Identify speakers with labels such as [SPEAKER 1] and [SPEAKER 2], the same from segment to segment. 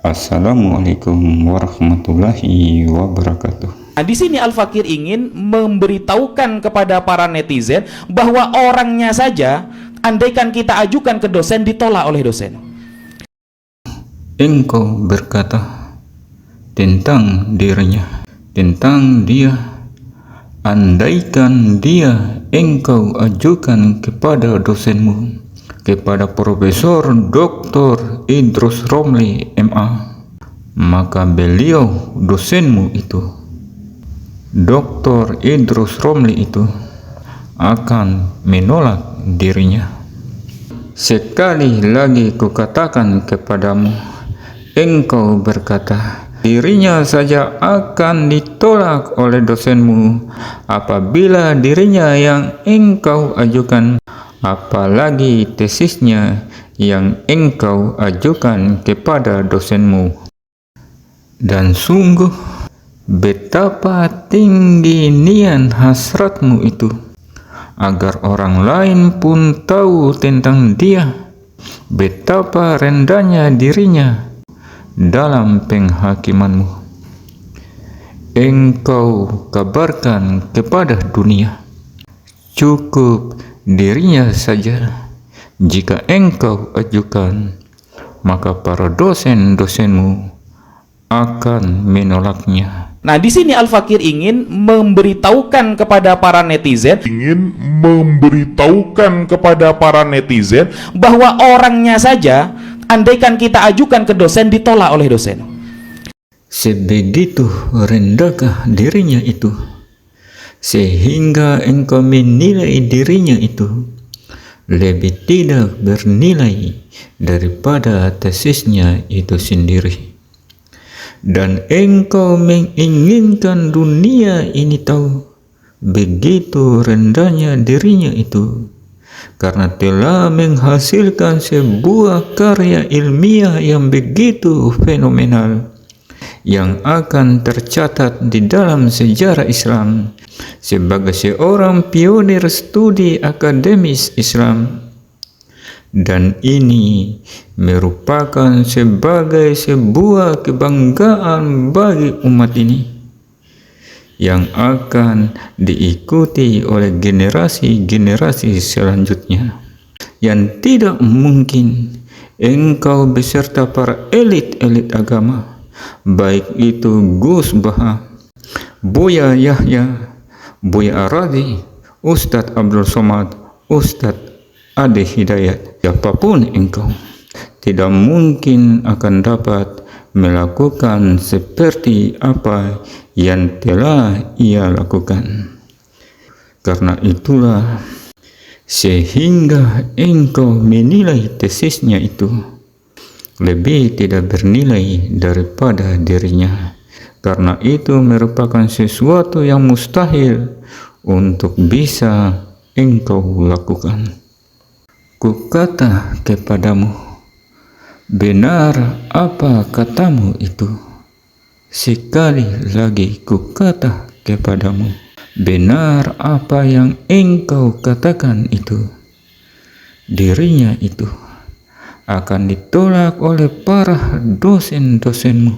[SPEAKER 1] Assalamualaikum warahmatullahi wabarakatuh.
[SPEAKER 2] Nah, di sini Al-Fakir ingin memberitahukan kepada para netizen bahwa orangnya saja, andaikan kita ajukan ke dosen, ditolak oleh dosen.
[SPEAKER 1] Engkau berkata tentang dirinya, tentang dia, andaikan dia engkau ajukan kepada dosenmu, kepada Profesor Dr. Idrus Romli MA, maka beliau dosenmu itu, Dr. Idrus Romli itu, akan menolak dirinya. Sekali lagi kukatakan kepadamu, engkau berkata dirinya saja akan ditolak oleh dosenmu apabila dirinya yang engkau ajukan, apalagi tesisnya yang engkau ajukan kepada dosenmu. Dan sungguh betapa tinggi niat hasratmu itu, agar orang lain pun tahu tentang dia, betapa rendahnya dirinya dalam penghakimanmu. Engkau kabarkan kepada dunia, cukup dirinya saja jika engkau ajukan, maka para dosen-dosenmu akan menolaknya.
[SPEAKER 2] Nah, di sini Al-Fakir ingin memberitahukan kepada para netizen, bahwa orangnya saja, andaikan kita ajukan ke dosen, ditolak oleh dosen.
[SPEAKER 1] Sebegitu rendahkah dirinya itu, sehingga engkau menilai dirinya itu lebih tidak bernilai daripada tesisnya itu sendiri. Dan engkau menginginkan dunia ini tahu begitu rendahnya dirinya itu, karena telah menghasilkan sebuah karya ilmiah yang begitu fenomenal, yang akan tercatat di dalam sejarah Islam sebagai seorang pionir studi akademis Islam. Dan ini merupakan sebagai sebuah kebanggaan bagi umat ini, yang akan diikuti oleh generasi-generasi selanjutnya. Yang tidak mungkin engkau beserta para elit-elit agama, baik itu Gus Baha, Buya Yahya, Buya Arazi, Ustadz Abdul Somad, Ustadz Ade Hidayat, siapapun engkau, tidak mungkin akan dapat melakukan seperti apa yang telah ia lakukan. Karena itulah sehingga engkau menilai tesisnya itu lebih tidak bernilai daripada dirinya, karena itu merupakan sesuatu yang mustahil untuk bisa engkau lakukan. Kukata kepadamu, benar apa katamu itu. Sekali lagi kukata kepadamu, benar apa yang engkau katakan itu. Dirinya itu akan ditolak oleh para dosen-dosenmu,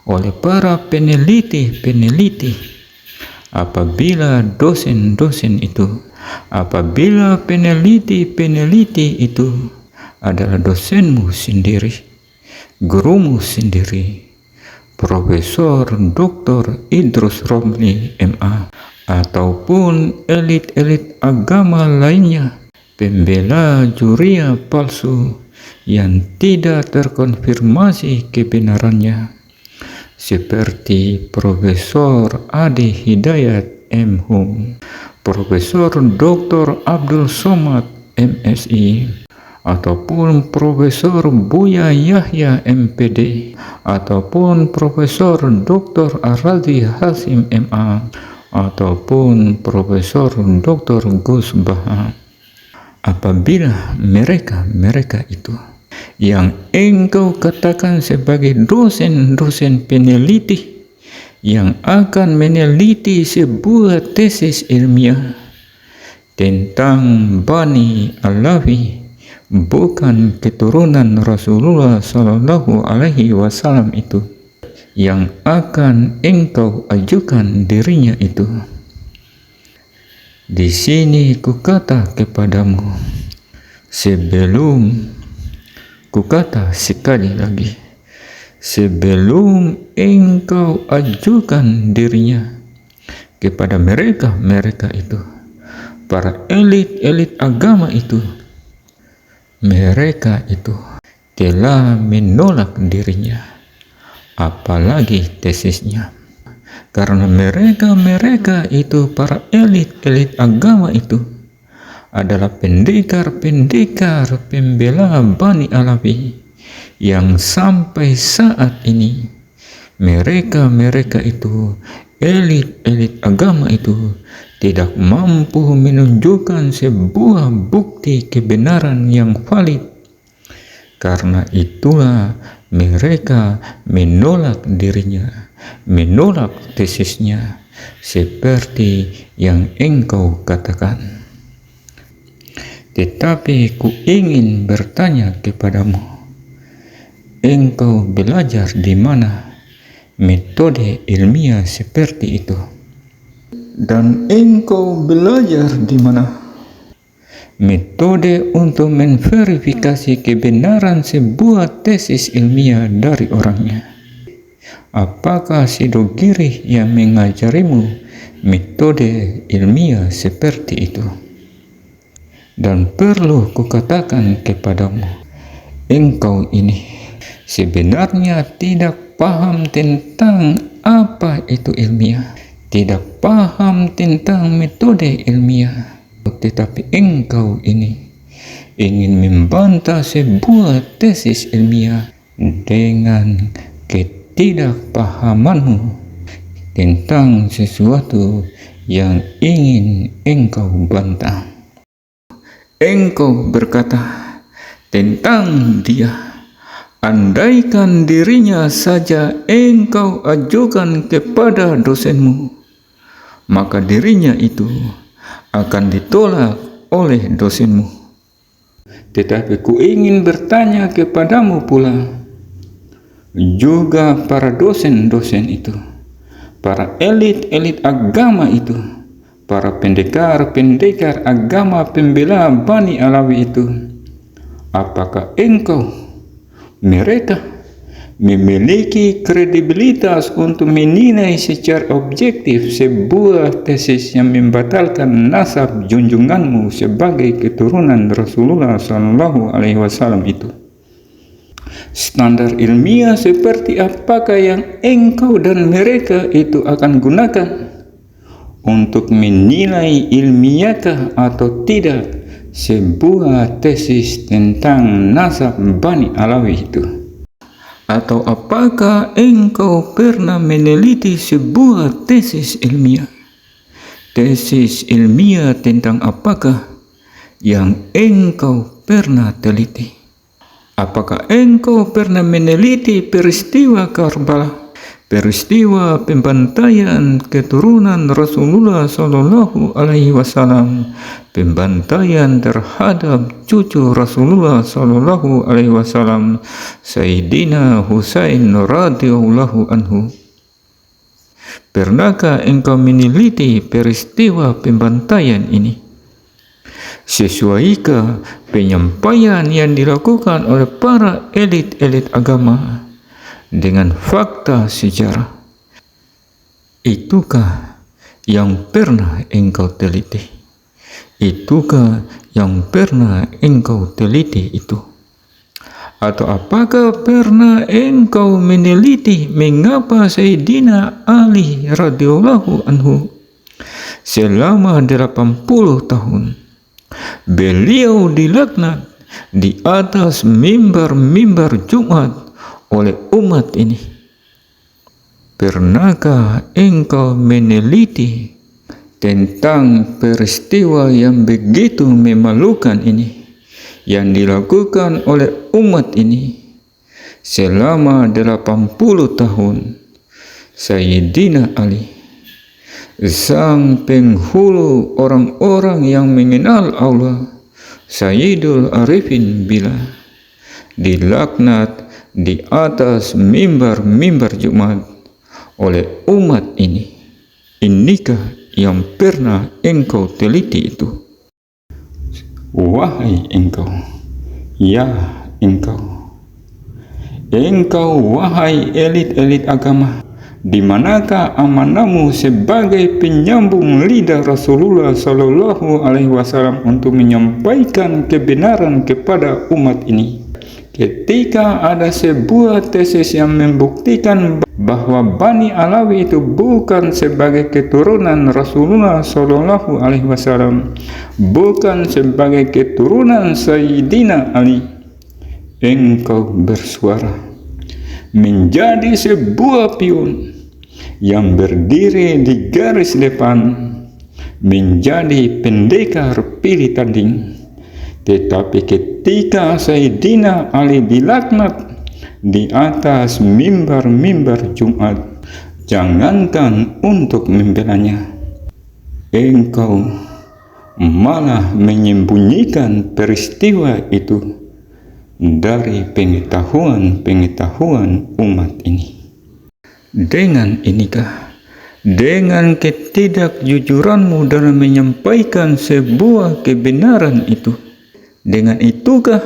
[SPEAKER 1] oleh para peneliti-peneliti, apabila dosen-dosen itu, apabila peneliti-peneliti itu adalah dosenmu sendiri, gurumu sendiri, Profesor Dr. Idrus Romli MA, ataupun elit-elit agama lainnya, pembela juria palsu yang tidak terkonfirmasi kebenarannya, seperti Profesor Ade Hidayat M.Hum, Profesor Dr. Abdul Somad MSI, ataupun Profesor Buya Yahya MPD, ataupun Profesor Dr. Arazi Hasim MA, ataupun Profesor Dr. Gus Baha. Apabila mereka itu yang engkau katakan sebagai dosen-dosen peneliti yang akan meneliti sebuah tesis ilmiah tentang Bani Alawi, bukan keturunan Rasulullah Shallallahu Alaihi Wasallam itu yang akan engkau ajukan dirinya itu. Di sini kukata kepadamu, sebelum kukata sekali lagi, sebelum engkau ajukan dirinya kepada mereka itu, para elit agama itu, mereka itu telah menolak dirinya, apalagi tesisnya. Karena mereka itu, para elit agama itu, adalah pendekar pembela Bani Alawi yang sampai saat ini mereka itu, elit agama itu, tidak mampu menunjukkan sebuah bukti kebenaran yang valid. Karena itulah mereka menolak dirinya, menolak tesisnya, seperti yang engkau katakan. Tetapi ku ingin bertanya kepadamu, engkau belajar di mana metode ilmiah seperti itu? Dan engkau belajar di mana metode untuk memverifikasi kebenaran sebuah tesis ilmiah dari orangnya? Apakah Sidogiri yang mengajarimu metode ilmiah seperti itu? Dan perlu kukatakan kepadamu, engkau ini sebenarnya tidak paham tentang apa itu ilmiah, tidak paham tentang metode ilmiah, tetapi engkau ini ingin membantah sebuah tesis ilmiah dengan ketidakpahamanmu tentang sesuatu yang ingin engkau bantah. Engkau berkata tentang dia, andaikan dirinya saja engkau ajukan kepada dosenmu, maka dirinya itu akan ditolak oleh dosenmu. Tetapi ku ingin bertanya kepadamu pula, juga para dosen-dosen itu, para elit agama itu, para pendekar agama pembela Bani Alawi itu, apakah mereka memiliki kredibilitas untuk menilai secara objektif sebuah tesis yang membatalkan nasab junjunganmu sebagai keturunan Rasulullah Sallallahu Alaihi Wasallam itu? Standar ilmiah seperti apakah yang engkau dan mereka itu akan gunakan untuk menilai ilmiahkah atau tidak sebuah tesis tentang nasab Bani Alawi itu? Atau apakah engkau pernah meneliti sebuah tesis ilmiah? Tesis ilmiah tentang apakah yang engkau pernah teliti? Apakah engkau pernah meneliti peristiwa Karbala, peristiwa pembantaian keturunan Rasulullah Sallallahu Alaihi Wasallam, pembantaian terhadap cucu Rasulullah Sallallahu Alaihi Wasallam, Sayyidina Husain radhiyallahu anhu? Pernahkah engkau meneliti peristiwa pembantaian ini? Sesuaikah penyampaian yang dilakukan oleh para elit agama dengan fakta sejarah? Itukah yang pernah engkau teliti? Itukah yang pernah engkau teliti itu? Atau apakah pernah engkau meneliti mengapa Sayyidina Ali radhiyallahu anhu selama 80 tahun beliau dilaknat di atas mimbar Jumat oleh umat ini? Pernahkah engkau meneliti tentang peristiwa yang begitu memalukan ini yang dilakukan oleh umat ini selama 80 tahun? Sayyidina Ali, sang penghulu orang-orang yang mengenal Allah, Sayyidul Arifin bilang dilaknat di atas mimbar-mimbar Jumat oleh umat ini. Inikah yang pernah engkau teliti itu? Wahai engkau, ya engkau wahai elit-elit agama, di manakah amanahmu sebagai penyambung lidah Rasulullah Shallallahu Alaihi Wasallam untuk menyampaikan kebenaran kepada umat ini? Ketika ada sebuah tesis yang membuktikan bahwa Bani Alawi itu bukan sebagai keturunan Rasulullah Shallallahu Alaihi Wasallam, bukan sebagai keturunan Sayyidina Ali, engkau bersuara menjadi sebuah pion yang berdiri di garis depan, menjadi pendekar pilih tanding. Tetapi ketika Sayyidina Ali dilaknat di atas mimbar-mimbar Jumat, jangankan untuk membelanya, engkau malah menyembunyikan peristiwa itu dari pengetahuan umat ini. Dengan inikah, dengan ketidakjujuranmu dalam menyampaikan sebuah kebenaran itu, dengan itukah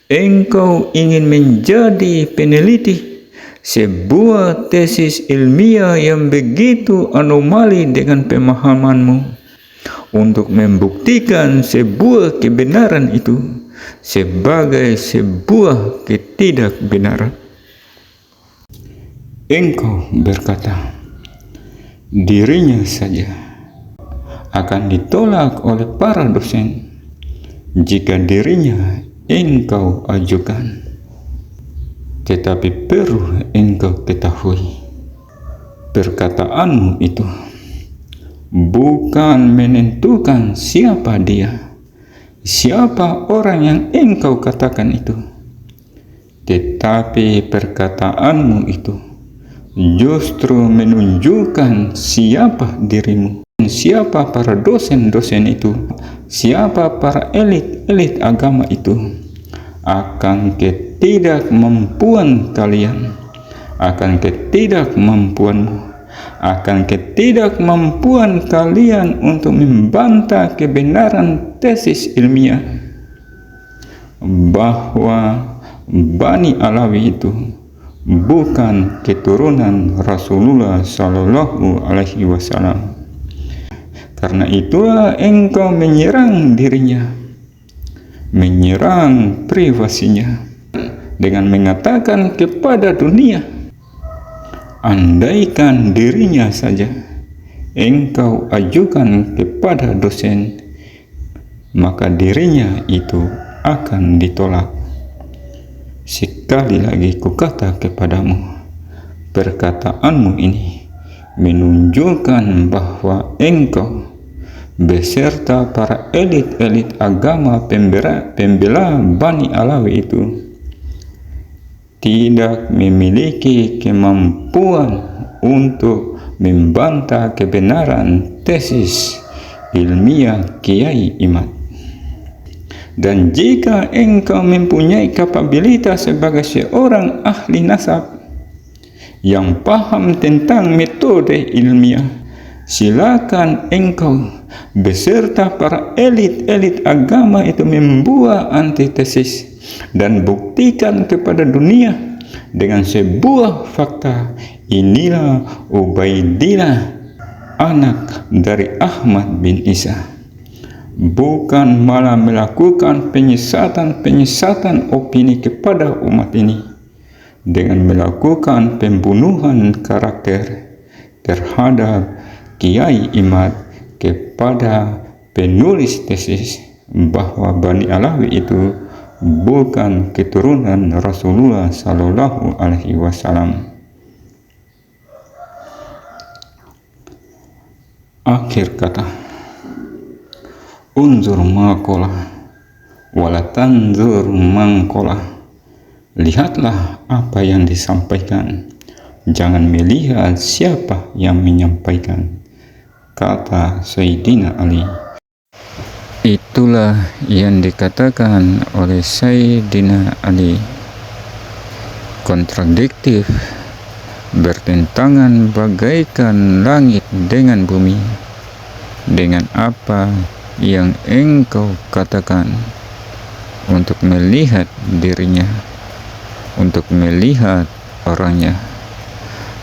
[SPEAKER 1] engkau ingin menjadi peneliti sebuah tesis ilmiah yang begitu anomali dengan pemahamanmu untuk membuktikan sebuah kebenaran itu sebagai sebuah ketidakbenaran? Engkau berkata dirinya saja akan ditolak oleh para dosen jika dirinya engkau ajukan. Tetapi perlu engkau ketahui, perkataanmu itu bukan menentukan siapa dia, siapa orang yang engkau katakan itu, tetapi perkataanmu itu justru menunjukkan siapa dirimu, siapa para dosen-dosen itu, siapa para elit-elit agama itu, akan ketidakmampuan kalian, akan ketidakmampuanmu, akan ketidakmampuan kalian untuk membantah kebenaran tesis ilmiah bahwa Bani Alawi itu bukan keturunan Rasulullah Shallallahu Alaihi Wasallam. Karena itulah engkau menyerang dirinya, menyerang privasinya dengan mengatakan kepada dunia, andaikan dirinya saja engkau ajukan kepada dosen, maka dirinya itu akan ditolak. Sekali lagi kukata kepadamu, perkataanmu ini menunjukkan bahwa engkau beserta para elit-elit agama pembela Bani Alawi itu tidak memiliki kemampuan untuk membantah kebenaran tesis ilmiah Kiai Imad. Dan jika engkau mempunyai kapabilitas sebagai seorang ahli nasab yang paham tentang metode ilmiah, silakan engkau beserta para elit-elit agama itu membuat antitesis dan buktikan kepada dunia dengan sebuah fakta. Inilah Ubaidillah, anak dari Ahmad bin Isa, bukan malah melakukan penyesatan opini kepada umat ini dengan melakukan pembunuhan karakter terhadap Kiai Imad kepada penulis tesis bahwa Bani Alawi itu bukan keturunan Rasulullah Sallallahu Alaihi Wasallam. Akhir kata, unzur maqala wala tanzur mangqala. Lihatlah apa yang disampaikan, jangan melihat siapa yang menyampaikan, kata Sayyidina Ali. Itulah yang dikatakan oleh Sayyidina Ali. Kontradiktif, bertentangan bagaikan langit dengan bumi dengan apa yang engkau katakan untuk melihat dirinya, untuk melihat orangnya.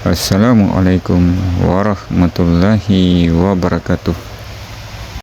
[SPEAKER 1] Assalamualaikum warahmatullahi wabarakatuh.